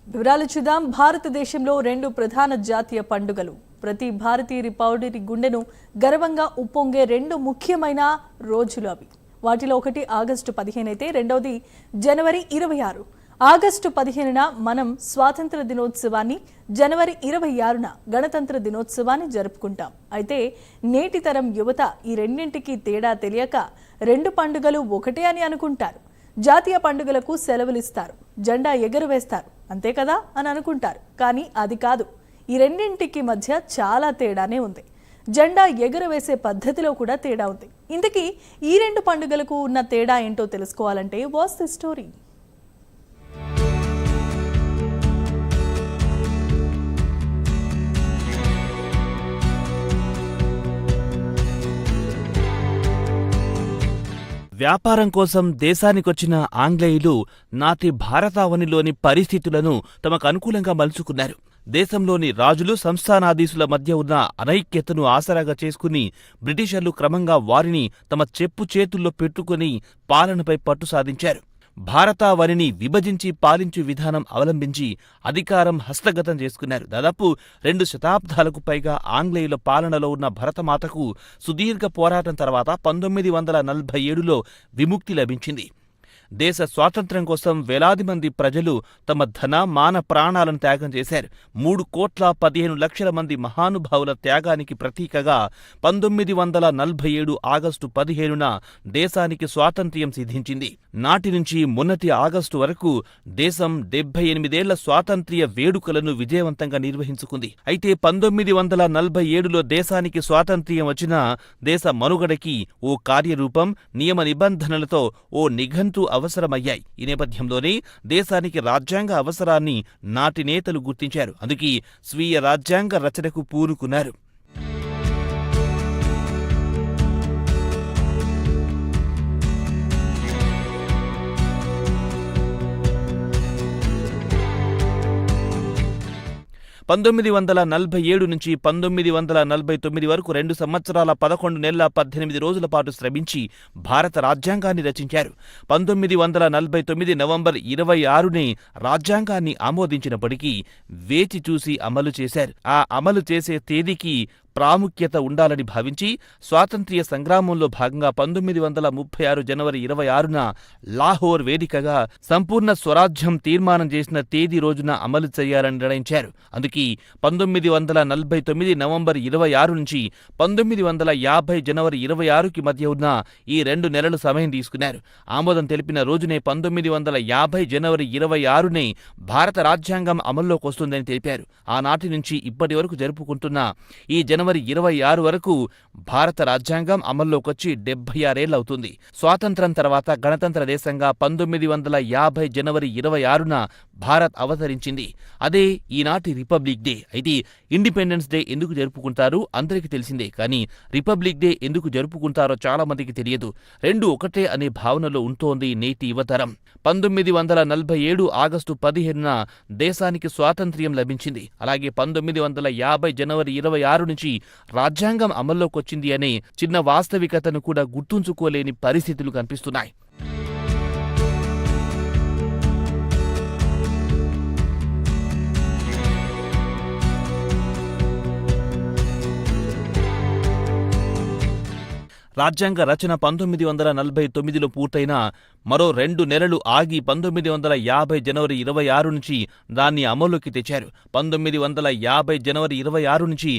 వివరాలు చూద్దాం. భారతదేశంలో రెండు ప్రధాన జాతీయ పండుగలు. ప్రతి భారతీయ పౌరుడి గుండెను గర్వంగా ఉప్పొంగే రెండు ముఖ్యమైన రోజులు అవి. వాటిలో ఒకటి ఆగస్టు 15 అయితే రెండవది జనవరి 26. ఆగస్టు 15న మనం స్వాతంత్ర దినోత్సవాన్ని, జనవరి 26న గణతంత్ర దినోత్సవాన్ని జరుపుకుంటాం. అయితే నేటి తరం యువత ఈ రెండింటికి తేడా తెలియక రెండు పండుగలు ఒకటే అని అనుకుంటారు. జాతీయ పండుగలకు సెలవులిస్తారు, జెండా ఎగురవేస్తారు, అంతే కదా అని అనుకుంటారు. కానీ అది కాదు. ఈ రెండింటికి మధ్య చాలా తేడానే ఉంది. జెండా ఎగురవేసే పద్ధతిలో కూడా తేడా ఉంది. ఇంతకీ ఈ రెండు పండుగలకు ఉన్న తేడా ఏంటో తెలుసుకోవాలంటే వాట్స్ ది స్టోరీ? వ్యాపారం కోసం దేశానికొచ్చిన ఆంగ్లేయులు నాటి భారతావనిలోని పరిస్థితులను తమకు అనుకూలంగా మలుచుకున్నారు. దేశంలోని రాజులు, సంస్థానాధీశుల మధ్య ఉన్న అనైక్యతను ఆసరాగా చేసుకుని బ్రిటిషర్లు క్రమంగా వారిని తమ చెప్పు చేతుల్లో పెట్టుకుని పాలనపై పట్టు సాధించారు. భారతావనిని విభజించి పాలించు విధానం అవలంబించి అధికారం హస్తగతం చేసుకున్నారు. దాదాపు 2 శతాబ్దాలకు పైగా ఆంగ్లేయుల పాలనలో ఉన్న భరతమాతకు సుదీర్ఘ పోరాటం తర్వాత 1947లో విముక్తి లభించింది. దేశ స్వాతంత్ర్యం కోసం వేలాది మంది ప్రజలు తమ ధన, మాన, ప్రాణాలను త్యాగం చేశారు. 3,15,00,000 మంది మహానుభావుల త్యాగానికి ప్రతీకగా 1947 ఆగస్టు 15న దేశానికి స్వాతంత్ర్యం సిద్ధించింది. నాటి నుంచి మొన్నటి ఆగస్టు వరకు దేశం 78 ఏళ్ల స్వాతంత్ర్య వేడుకలను విజయవంతంగా నిర్వహించుకుంది. అయితే 1947లో దేశానికి స్వాతంత్ర్యం వచ్చినా దేశ మనుగడకి ఓ కార్యరూపం, నియమ నిబంధనలతో ఓ నిఘంటు అవసరమయ్యాయి. ఈ నేపథ్యంలోనే దేశానికి రాజ్యాంగ అవసరాన్ని నాటి నేతలు గుర్తించారు. అందుకే స్వీయ రాజ్యాంగ రచనకు పూనుకున్నారు. (1947 నుంచి 1949 వరకు 2 సంవత్సరాల 11 నెలల 18 రోజుల పాటు శ్రమించి భారత రాజ్యాంగాన్ని రచించారు. 1949 నవంబర్ 26నే రాజ్యాంగాన్ని ఆమోదించినప్పటికీ వేచి చూసి అమలు చేశారు. ఆ అమలు చేసే తేదీకి ప్రాముఖ్యత ఉండాలని భావించి స్వాతంత్ర్య సంగ్రామంలో భాగంగా 1936 జనవరి 26న లాహోర్ వేదికగా సంపూర్ణ స్వరాజ్యం తీర్మానం చేసిన తేదీ రోజున అమలు చేయాలని నిర్ణయించారు. అందుకే 1949 నవంబర్ 26 నుంచి 1950 జనవరి 26కి మధ్య ఉన్న ఈ 2 నెలలు సమయం తీసుకున్నారు. ఆమోదం తెలిపిన రోజునే 1950 జనవరి 26నే భారత రాజ్యాంగం అమల్లోకి వస్తుందని తెలిపారు. ఆనాటి నుంచి ఇప్పటి వరకు జరుపుకుంటున్న ఈ జనవరి 26 వరకు భారత రాజ్యాంగం అమల్లోకొచ్చి 76 ఏళ్లవుతుంది. స్వాతంత్రం తర్వాత గణతంత్ర దేశంగా 1950 జనవరి 26న భారత్ అవతరించింది. అదే ఈనాటి రిపబ్లిక్ డే. అయితే ఇండిపెండెన్స్ డే ఎందుకు జరుపుకుంటారు అందరికీ తెలిసిందే. కానీ రిపబ్లిక్ డే ఎందుకు జరుపుకుంటారో చాలా మందికి తెలియదు. రెండు ఒకటే అనే భావనలో ఉంటోంది నేటి యువతరం. 1947 ఆగస్టు 15న దేశానికి స్వాతంత్ర్యం లభించింది. అలాగే 1950 జనవరి 26 నుంచి రాజ్యాంగం అమల్లోకొచ్చింది అనే చిన్న వాస్తవికతను కూడా గుర్తుంచుకోలేని పరిస్థితులు కనిపిస్తున్నాయి. రాజ్యాంగ రచన 1949లో పూర్తయిన మరో 2 నెలలు ఆగి 1950 జనవరి 26 నుంచి దాన్ని అమల్లోకి తెచ్చారు. 1950 జనవరి 26 నుంచి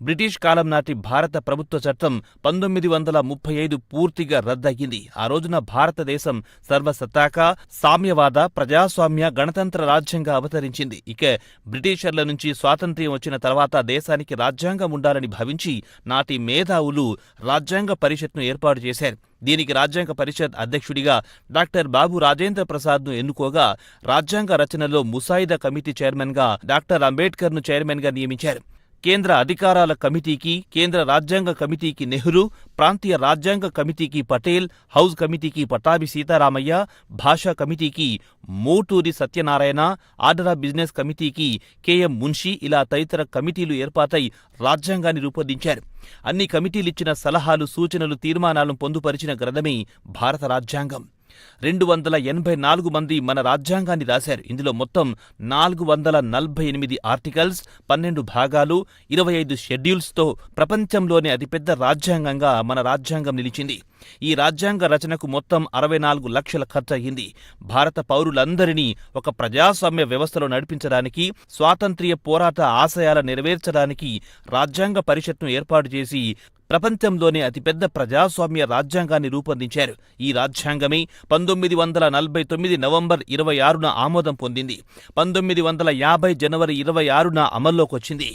బ్రిటిష్ కాలం నాటి భారత ప్రభుత్వ చట్టం 1935 పూర్తిగా రద్దయింది. ఆ రోజున భారతదేశం సర్వసత్తాక, సామ్యవాద, ప్రజాస్వామ్య, గణతంత్ర రాజ్యంగా అవతరించింది. ఇక బ్రిటిషర్ల నుంచి స్వాతంత్ర్యం వచ్చిన తర్వాత దేశానికి రాజ్యాంగం ఉండాలని భావించి నాటి మేధావులు రాజ్యాంగ పరిషత్ను ఏర్పాటు చేశారు. దీనికి రాజ్యాంగ పరిషత్ అధ్యక్షుడిగా డాక్టర్ బాబు రాజేంద్ర ప్రసాద్ను ఎన్నుకోగా రాజ్యాంగ రచనలో ముసాయిదా కమిటీ చైర్మన్గా డాక్టర్ అంబేడ్కర్ను చైర్మన్గా నియమించారు. కేంద్ర అధికారాల కమిటీకి, కేంద్ర రాజ్యాంగ కమిటీకి నెహ్రూ, ప్రాంతీయ రాజ్యాంగ కమిటీకి పటేల్, హౌజ్ కమిటీకి పట్టాభి సీతారామయ్య, భాషా కమిటీకి Moturi Satyanarayana, order of business కమిటీకి కెఎం మున్షి ఇలా తదితర కమిటీలు ఏర్పాటై రాజ్యాంగాన్ని రూపొందించారు. అన్ని కమిటీలిచ్చిన సలహాలు, సూచనలు, తీర్మానాలను పొందుపరిచిన గ్రంథమే భారత రాజ్యాంగం. 284 మంది మన రాజ్యాంగాన్ని రాశారు. ఇందులో మొత్తం 448 ఆర్టికల్స్, 12 భాగాలు, 25 షెడ్యూల్స్తో ప్రపంచంలోనే అతిపెద్ద రాజ్యాంగంగా మన రాజ్యాంగం నిలిచింది. ఈ రాజ్యాంగ రచనకు మొత్తం 64 లక్షల ఖర్చయింది. భారత పౌరులందరినీ ఒక ప్రజాస్వామ్య వ్యవస్థలో నడిపించడానికి, స్వాతంత్ర్య పోరాట ఆశయాల నెరవేర్చడానికి రాజ్యాంగ పరిషత్ను ఏర్పాటు చేసి ప్రపంచంలోనే అతిపెద్ద ప్రజాస్వామ్య రాజ్యాంగాన్ని రూపొందించారు. ఈ రాజ్యాంగమే 1949 నవంబర్ 26న ఆమోదం పొందింది. 1950 జనవరి 26న అమల్లోకొచ్చింది.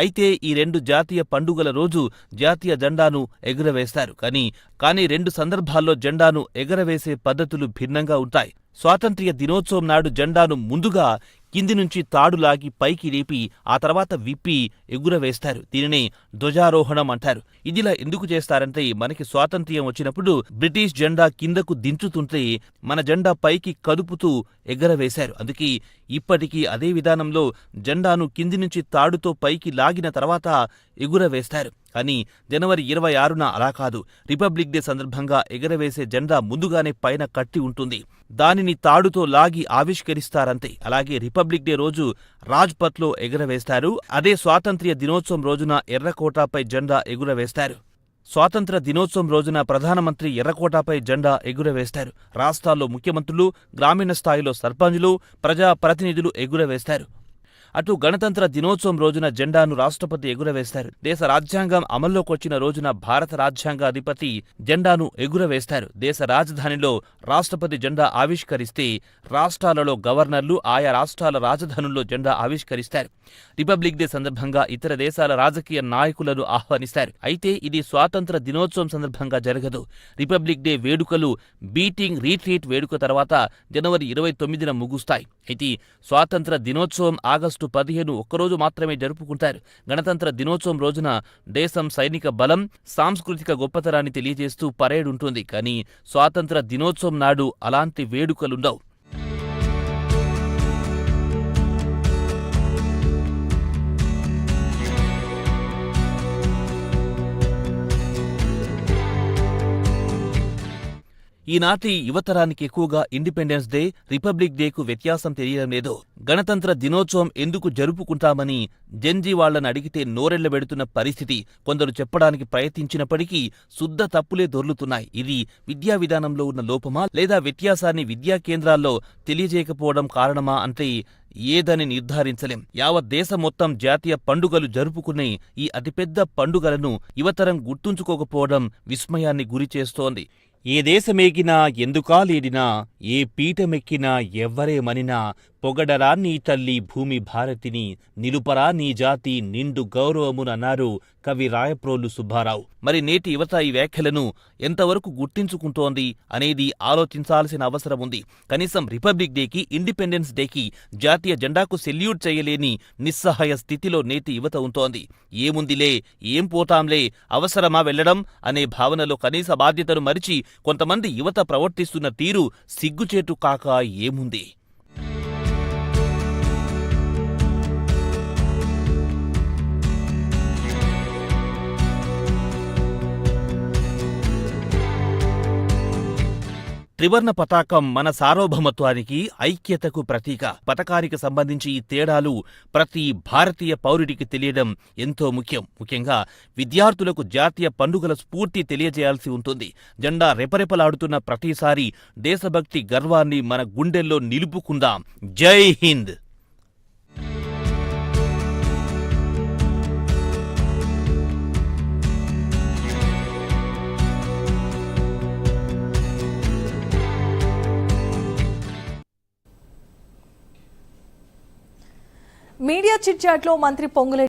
అయితే ఈ 2 జాతీయ పండుగల రోజు జాతీయ జెండాను ఎగురవేస్తారు. కానీ 2 సందర్భాల్లో జెండాను ఎగరవేసే పద్ధతులు భిన్నంగా ఉంటాయి. స్వాతంత్ర్య దినోత్సవం నాడు జెండాను ముందుగా కింది నుంచి తాడులాగి పైకి లేపి ఆ తర్వాత విప్పి ఎగురవేస్తారు. దీనినే ధ్వజారోహణం అంటారు. ఇదిలా ఎందుకు చేస్తారంటే, మనకి స్వాతంత్ర్యం వచ్చినప్పుడు బ్రిటిష్ జెండా కిందకు దించుతుంటే మన జెండా పైకి కదుపుతూ ఎగరవేశారు. అందుకే ఇప్పటికీ అదే విధానంలో జెండాను కింది నుంచి తాడుతో పైకి లాగిన తర్వాత ఎగురవేస్తారు. కానీ జనవరి 26న అలా కాదు. రిపబ్లిక్ డే సందర్భంగా ఎగరవేసే జెండా ముందుగానే పైన కట్టి ఉంటుంది. దానిని తాడుతో లాగి ఆవిష్కరిస్తారంతే. అలాగే రిపబ్లిక్ డే రోజు రాజ్పథ్లో ఎగరవేస్తారు. అదే స్వాతంత్ర్య దినోత్సవం రోజున ఎర్రకోటపై జెండా ఎగురవేస్తారు. స్వాతంత్ర దినోత్సవం రోజున ప్రధానమంత్రి ఎర్రకోటపై జెండా ఎగురవేస్తారు. రాష్ట్రాల్లో ముఖ్యమంత్రులు, గ్రామీణ స్థాయిలో సర్పంచులు, ప్రజాప్రతినిధులు ఎగురవేస్తారు. అటు గణతంత్ర దినోత్సవం రోజున జెండాను రాష్ట్రపతి ఎగురవేస్తారు. దేశ రాజ్యాంగం అమల్లోకొచ్చిన రోజున భారత రాజ్యాంగ అధిపతి జెండాను ఎగురవేస్తారు. దేశ రాజధానిలో రాష్ట్రపతి జెండా ఆవిష్కరిస్తే రాష్ట్రాలలో గవర్నర్లు ఆయా రాష్ట్రాల రాజధానుల్లో జెండా ఆవిష్కరిస్తారు. రిపబ్లిక్ డే సందర్భంగా ఇతర దేశాల రాజకీయ నాయకులను ఆహ్వానిస్తారు. అయితే ఇది స్వాతంత్ర దినోత్సవం సందర్భంగా జరగదు. రిపబ్లిక్ డే వేడుకలు బీటింగ్ రీట్రీట్ వేడుక తర్వాత జనవరి 29న ముగుస్తాయి. అయితే స్వాతంత్ర దినోత్సవం ఆగస్టు 15 ఒక్కరోజు మాత్రమే జరుపుకుంటారు. గణతంత్ర దినోత్సవం రోజున దేశం సైనిక బలం, సాంస్కృతిక గొప్పతనాన్ని తెలియజేస్తూ పరేడ్ ఉంటుంది. కానీ స్వాతంత్ర దినోత్సవం నాడు అలాంటి వేడుకలుండవు. ఈనాటి యువతరానికి ఎక్కువగా ఇండిపెండెన్స్ డే, రిపబ్లిక్ డేకు వ్యత్యాసం తెలియడం లేదు. గణతంత్ర దినోత్సవం ఎందుకు జరుపుకుంటామని జెన్జీ వాళ్లను అడిగితే నోరెళ్లబెడుతున్న పరిస్థితి. కొందరు చెప్పడానికి ప్రయత్నించినప్పటికీ శుద్ధ తప్పులే దొర్లుతున్నాయి. ఇది విద్యా విధానంలో ఉన్న లోపమా, లేదా వ్యత్యాసాన్ని విద్యా కేంద్రాల్లో తెలియజేయకపోవడం కారణమా అంటే ఏదని నిర్ధారించలేం. యావత్ దేశం మొత్తం జాతీయ పండుగలు జరుపుకునే ఈ అతిపెద్ద పండుగలను యువతరం గుర్తుంచుకోకపోవడం విస్మయాన్ని గురిచేస్తోంది. ఏ దేశమేగినా, ఎందుకాలేడినా, ఏ పీఠమెక్కినా, ఎవ్వరేమనినా పొగడరా నీ తల్లి భూమి భారతిని, నిలుపరా నీ జాతి నిండు గౌరవమునన్నారు కవి రాయప్రోలు సుబ్బారావు. మరి నేటి యువత ఈ వ్యాఖ్యలను ఎంతవరకు గుర్తించుకుంటోంది అనేది ఆలోచించాల్సిన అవసరం ఉంది. కనీసం రిపబ్లిక్ డేకి, ఇండిపెండెన్స్ డేకి జాతీయ జెండాకు సెల్యూట్ చేయలేని నిస్సహాయ స్థితిలో నేటి యువత ఉంటోంది. ఏముందిలే, ఏం పోతాంలే, అవసరమా వెళ్లడం అనే భావనలో కనీస బాధ్యతను మరిచి కొంతమంది యువత ప్రవర్తిస్తున్న తీరు సిగ్గుచేటు కాక ఏముంది? త్రివర్ణ పతాకం మన సార్వభౌమత్వానికి, ఐక్యతకు ప్రతీక. పతాకానికి సంబంధించి ఈ తేడాలు ప్రతి భారతీయ పౌరుడికి తెలియడం ఎంతో ముఖ్యం. ముఖ్యంగా విద్యార్థులకు జాతీయ పండుగల స్ఫూర్తి తెలియజేయాల్సి ఉంటుంది. జెండా రెపరెపలాడుతున్న ప్రతిసారి దేశభక్తి గర్వాన్ని మన గుండెల్లో నిలుపుకుందాం. జై హింద్. మీడియా చిట్ చాట్లో మంత్రి పొంగులేటి